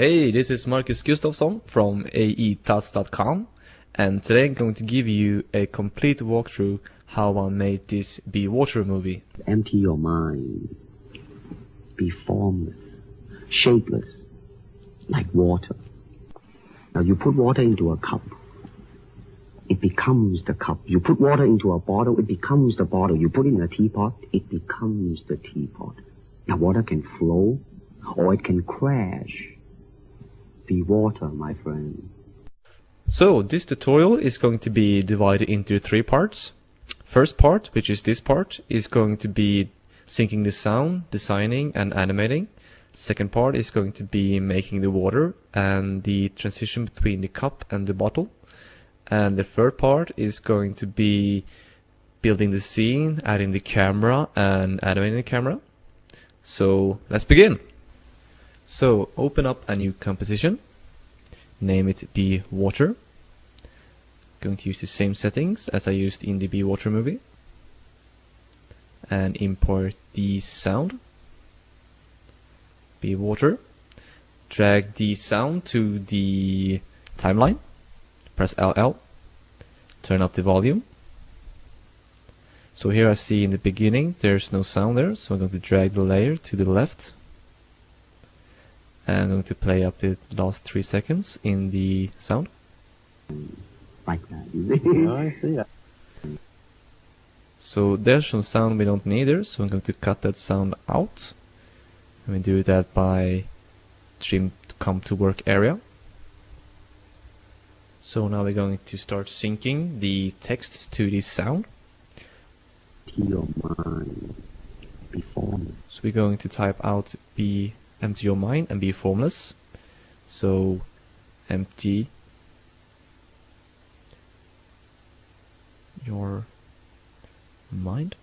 Hey, this is Marcus Gustafsson from AE.com, and today I'm going to give you a complete walkthrough how I made this Be Water movie. Empty your mind. Be formless, shapeless, like water. Now you put water into a cup, it becomes the cup. You put water into a bottle, it becomes the bottle. You put it in a teapot, it becomes the teapot. Now water can flow, or it can crash. Be water, my friend. So this tutorial is going to be divided into 3 parts. First part, which is this part, is going to be syncing the sound, designing and animating. Second part is going to be making the water and the transition between the cup and the bottle. And the third part is going to be building the scene, adding the camera and animating the camera. So let's begin. So open up a new composition, name it Be Water. Going to use the same settings as I used in the Be Water movie, and import the sound, Be Water. Drag the sound to the timeline, press LL, turn up the volume. So here I see in the beginning there's no sound there, so I'm going to drag the layer to the left. And I'm going to play up the last 3 seconds in the sound. Like that. Oh, I see that. So there's some sound we don't need there, so I'm going to cut that sound out. And we do that by trim to come to work area. So now we're going to start syncing the texts to this sound. To your mind. Be formless. So we're going to type out be empty your mind and be formless. So empty your mind.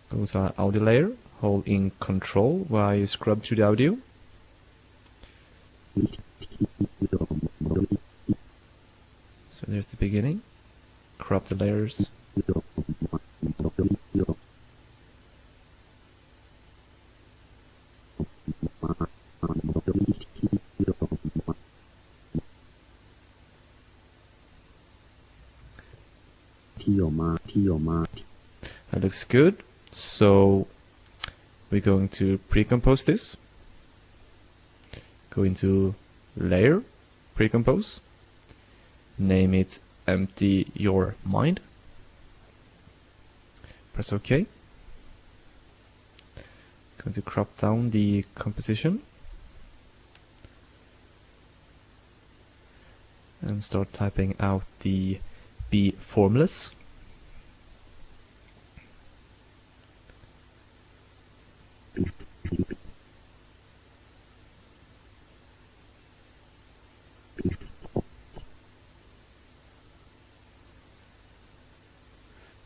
Go to our audio layer, hold in Control while you scrub through the audio. So there's the beginning. Crop the layers. That looks good. So we're going to pre-compose this. Go into Layer, Pre-compose. Name it Empty Your Mind. Press OK. Going to crop down the composition and start typing out the Be Formless.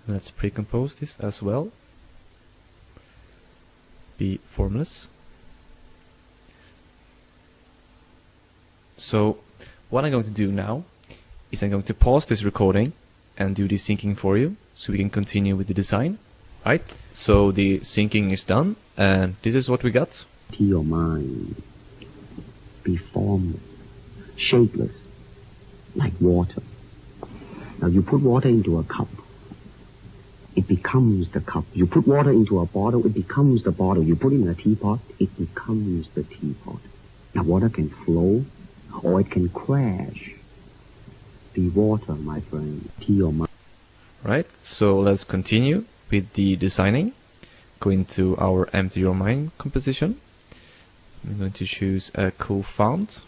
Let's pre-compose this as well. Be formless. So what I'm going to do now is I'm going to pause this recording and do the syncing for you so we can continue with the design. Right, so the syncing is done and this is what we got. To your mind. Be formless, shapeless, like water. Now you put water into a cup, it becomes the cup. You put water into a bottle, it becomes the bottle. You put it in a teapot, it becomes the teapot. Now water can flow, or it can crash. Be water, my friend. To your mind. Right, so let's continue with the designing. Go into our Empty Your Mind composition. I'm going to choose a cool font.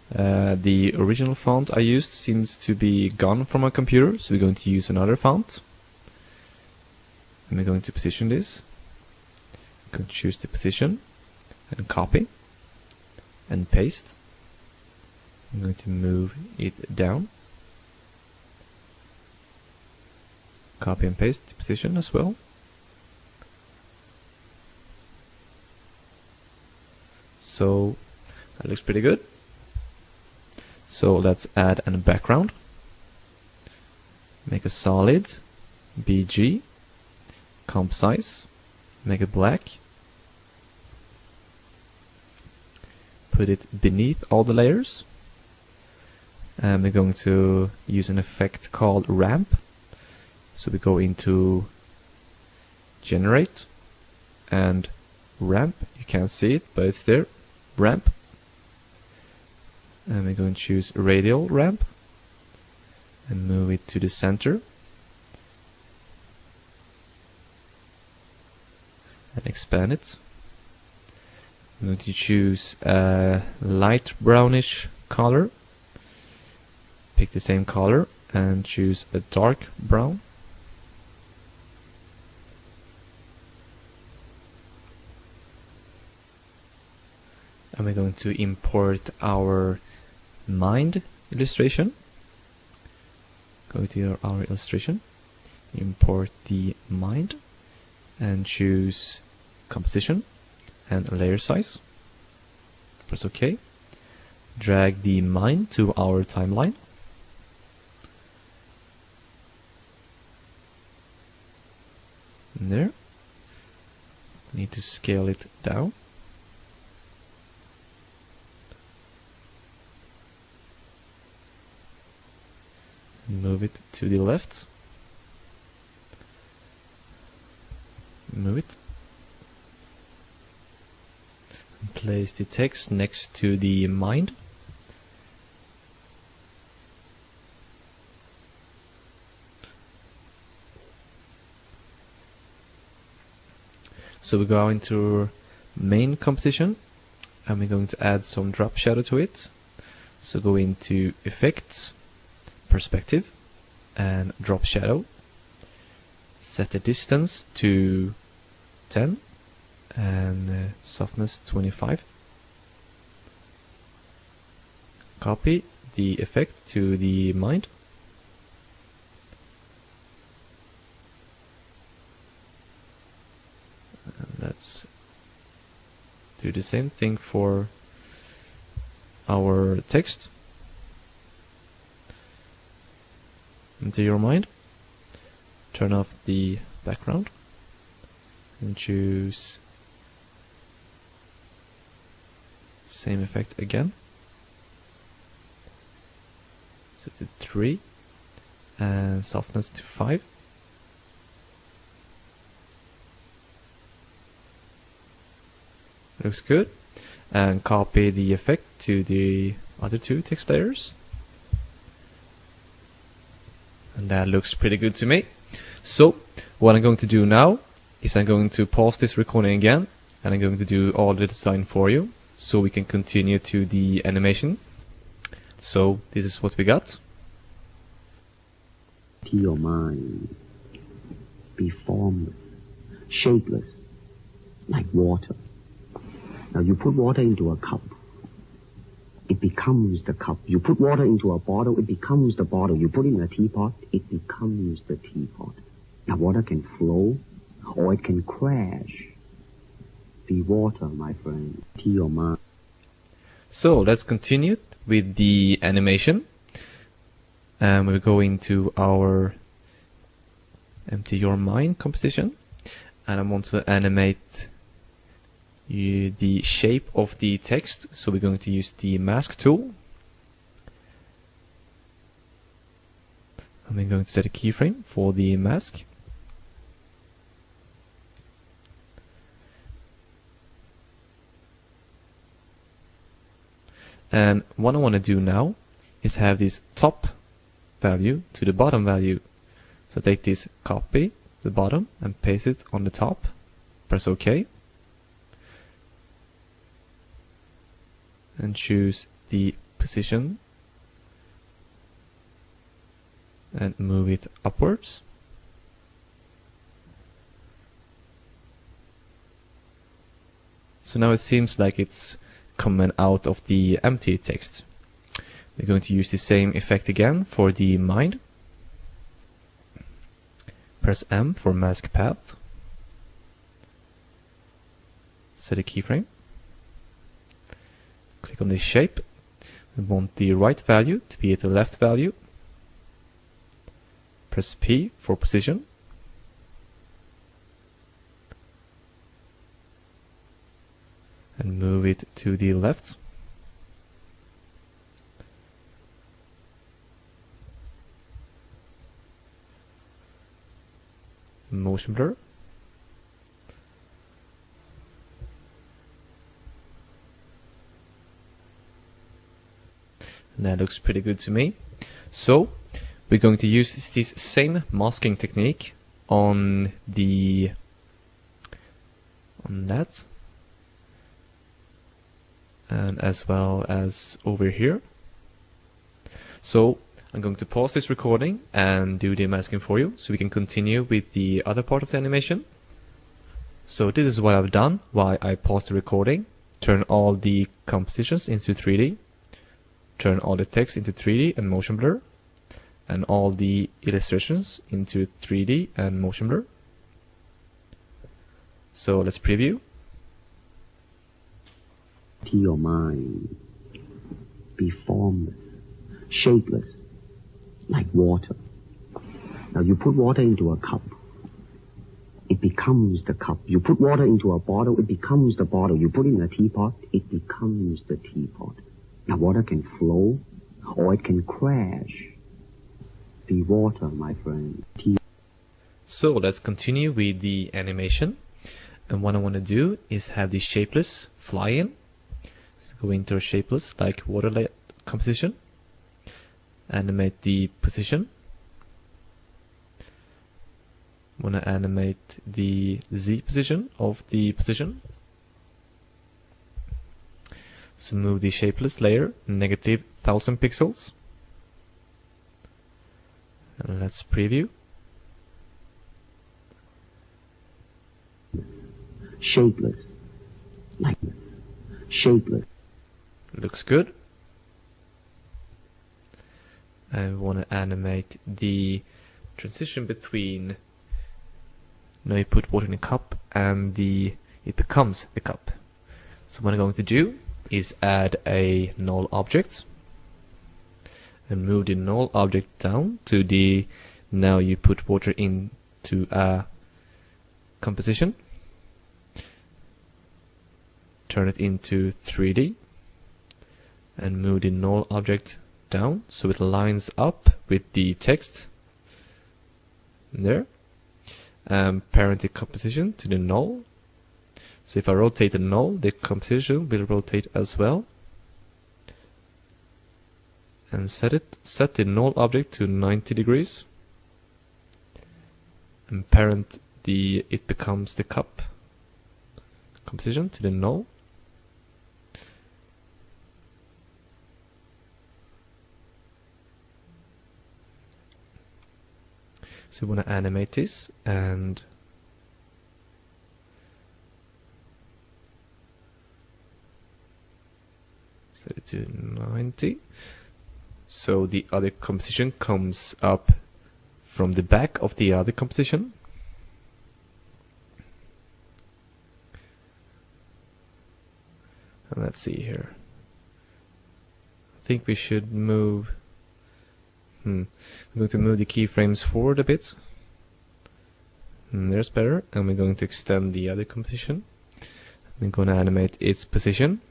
The original font I used seems to be gone from my computer, so we're going to use another font. And we're going to position this. I'm going to choose the position and copy and paste. I'm going to move it down. Copy and paste the position as well. So that looks pretty good. So let's add a background. Make a solid BG, comp size, make it black. put it beneath all the layers. And we're going to use an effect called ramp. So we go into generate and ramp. You can't see it, but it's there. Ramp. And we're going to choose radial ramp and move it to the center. And expand it. I'm going to choose a light brownish color. Pick the same color and choose a dark brown. And we're going to import our mind illustration. Go to our illustration, import the mind, and choose composition and layer size. Press OK. Drag the mind to our timeline. And there. Need to scale it down. Move it to the left. Move it. And place the text next to the mind. So we go into main composition and we're going to add some drop shadow to it. So go into effects, perspective, and drop shadow. Set the distance to 10 and softness 25. Copy the effect to the mind. And let's do the same thing for our text. Into your mind, turn off the background and choose same effect again. Set to 3 and softness to 5. Looks good. And copy the effect to the other two text layers. And that looks pretty good to me. So what I'm going to do now is I'm going to pause this recording again and I'm going to do all the design for you so we can continue to the animation. So this is what we got. To your mind, be formless, shapeless, like water. Now you put water into a cup, it becomes the cup. You put water into a bottle, it becomes the bottle. You put it in a teapot, it becomes the teapot. Now water can flow or it can crash. Be water, my friend, to your mind. So let's continue with the animation. And we'll go into our empty your mind composition. And I want to animate the shape of the text, so we're going to use the mask tool. And we're going to set a keyframe for the mask. And what I want to do now is have this top value to the bottom value. So take this copy, the bottom, and paste it on the top. Press OK. And choose the position and move it upwards. So now it seems like it's coming out of the empty text. We're going to use the same effect again for the mind. Press M for mask path. Set a keyframe. Click on this shape. We want the right value to be at the left value. Press P for position. And move it to the left. motion blur. And that looks pretty good to me. So we're going to use this same masking technique on that, and as well as over here. So I'm going to pause this recording and do the masking for you so we can continue with the other part of the animation. So this is what I've done while I paused the recording. Turn all the compositions into 3D, turn all the text into 3D and motion blur, and all the illustrations into 3D and motion blur. So let's preview. To your mind, be formless, shapeless, like water. Now you put water into a cup, it becomes the cup. You put water into a bottle, it becomes the bottle. You put it in a teapot, it becomes the teapot. Now water can flow, or it can crash. Be water, my friend. So let's continue with the animation. And what I want to do is have the shapeless fly in. So go into a shapeless, like water composition. Animate the position. Want to animate the Z position of the position. So move the shapeless layer -1000 pixels. And let's preview. Shapeless, likeness, shapeless. Looks good. I want to animate the transition between, now you put water in a cup and it becomes the cup. So what I'm going to do is add a null object and move the null object down to the, now you put water into a composition, turn it into 3D and move the null object down so it lines up with the text there. Parent the composition to the null. So if I rotate the null, the composition will rotate as well. And set the null object to 90 degrees. And parent the it becomes the cup composition to the null. So we want to animate this and set it to 90. So the other composition comes up from the back of the other composition. And let's see here. I think we should move. I'm going to move the keyframes forward a bit. There's better. And we're going to extend the other composition. We're going to animate its position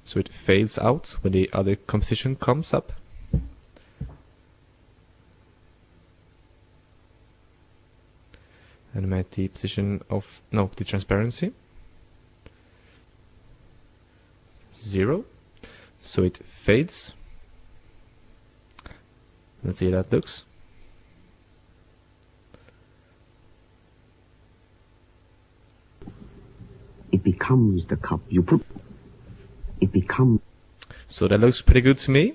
so it fades out when the other composition comes up. Animate the position of, no, the transparency. 0. So it fades. Let's see how that looks. It becomes the cup. You put it becomes. So that looks pretty good to me.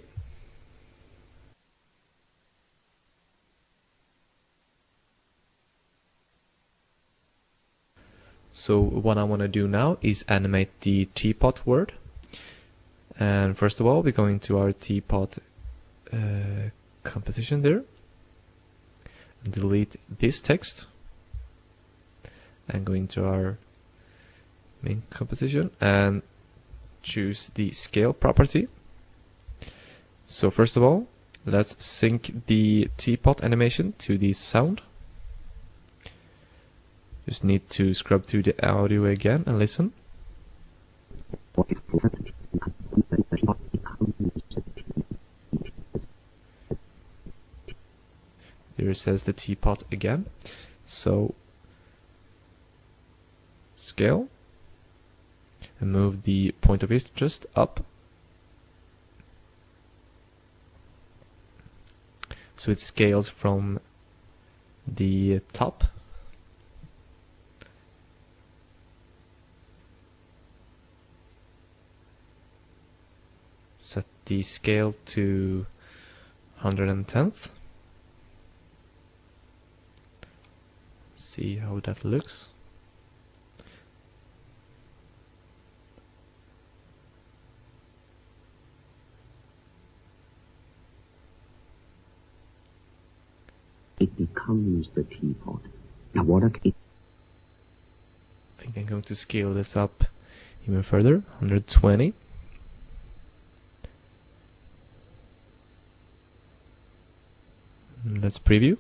So what I want to do now is animate the teapot word. And first of all, we're going to our teapot composition there. And delete this text. And go into our main composition and choose the scale property. So first of all, let's sync the teapot animation to the sound. Just need to scrub through the audio again and listen. There it says the teapot again. So scale and move the point of interest up so it scales from the top. Set the scale to 110th. See how that looks. It becomes the teapot. Now water I think I'm going to scale this up even further, 120. Let's preview.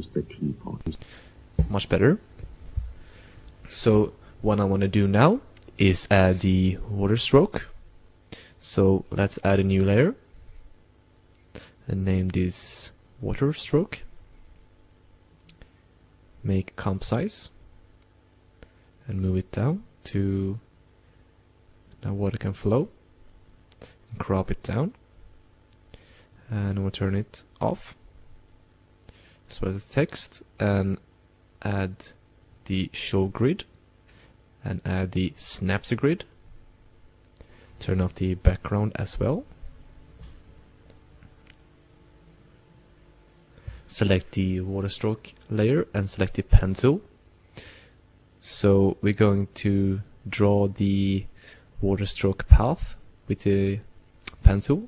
the teapot. Much better. So what I want to do now is add the water stroke. So let's add a new layer and name this water stroke. Make comp size and move it down to now water can flow. And crop it down and we'll turn it off. As well as text, and add the show grid and add the snaps grid. Turn off the background as well. Select the water stroke layer and select the pen tool. So we're going to draw the water stroke path with the pen tool.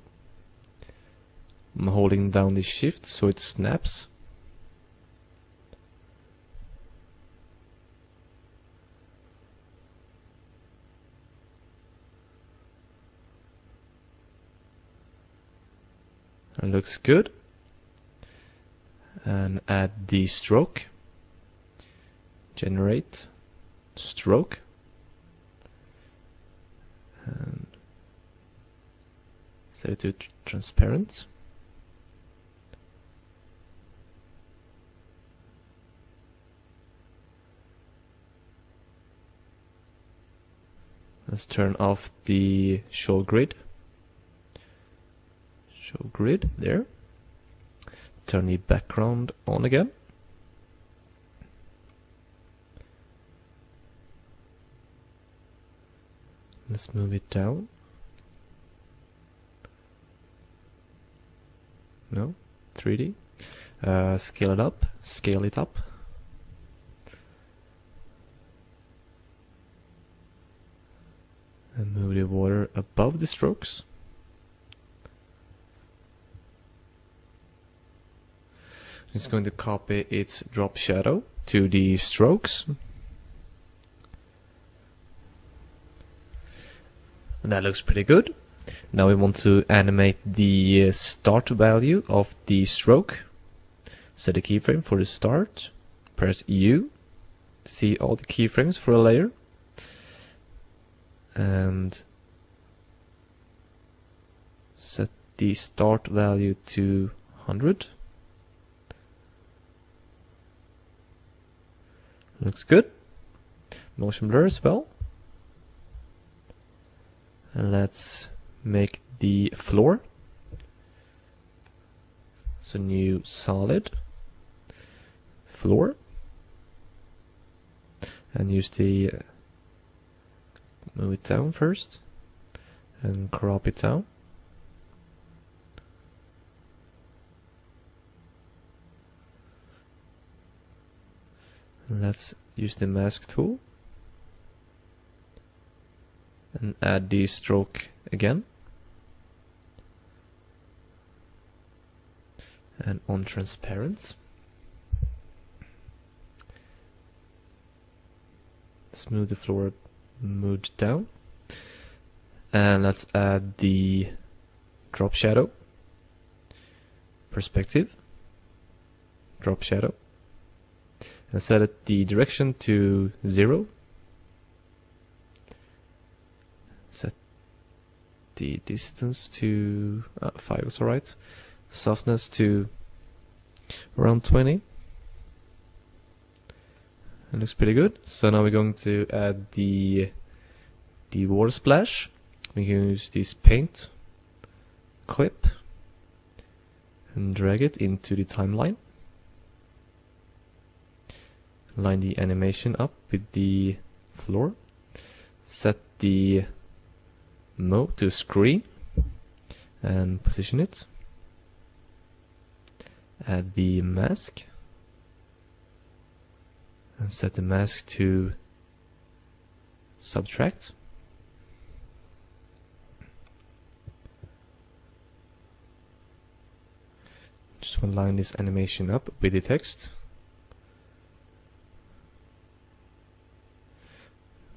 I'm holding down the shift so it snaps. It looks good. And add the stroke. Generate stroke. And set it to transparent. Let's turn off the show grid. Show grid there. Turn the background on again. Let's move it down. No, 3D. Scale it up. Scale it up. And move the water above the strokes. It's going to copy its drop shadow to the strokes. And that looks pretty good. Now we want to animate the start value of the stroke. Set a keyframe for the start. Press U to see all the keyframes for a layer. And set the start value to 100. Looks good. Motion blur as well. And let's make the floor. So new solid floor. And use the move it down first and crop it down. Let's use the mask tool and add the stroke again. And on transparent. Smooth the floor, moved down. And let's add the drop shadow. Perspective. Drop shadow. And set it the direction to 0. Set the distance to 5 is alright. Softness to around 20. It looks pretty good. So now we're going to add the water splash. We can use this paint clip and drag it into the timeline. Line the animation up with the floor. Set the mode to screen and position it. Add the mask and set the mask to subtract. Just want to line this animation up with the text.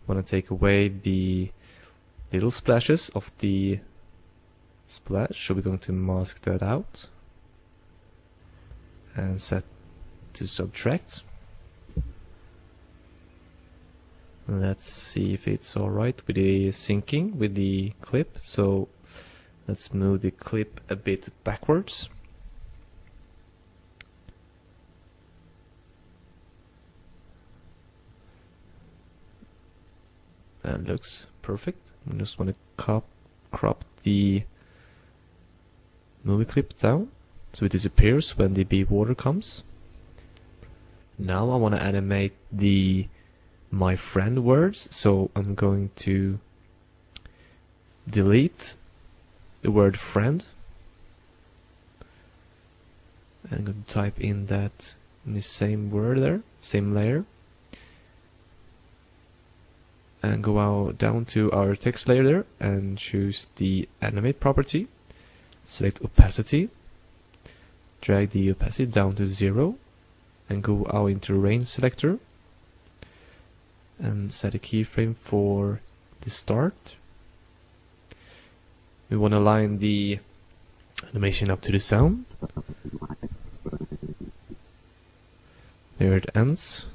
Want to take away the little splashes of the splash, so we're going to mask that out and set to subtract. Let's see if it's alright with the syncing with the clip. So let's move the clip a bit backwards. That looks perfect. I just want to crop the movie clip down so it disappears when the Be Water comes. Now I want to animate the my friend words, so I'm going to delete the word friend. And I'm going to type in that in the same word there, same layer. And go out down to our text layer there and choose the animate property. Select opacity. Drag the opacity down to 0 and go out into range selector and set a keyframe for the start. We want to line the animation up to the sound. There it ends.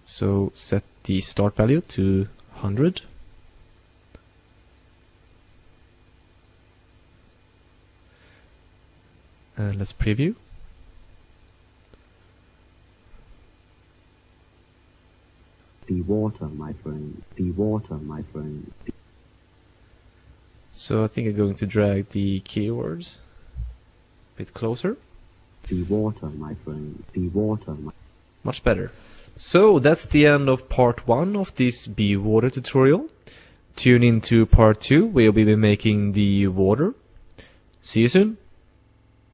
So set the start value to 100. And let's preview. Be water, my friend. Be water, my friend. So I think I'm going to drag the keywords a bit closer. Be water, my friend. Be water, my... Much better. So that's the end of part 1 of this Be Water tutorial. Tune into part 2 where we'll be making the water. See you soon.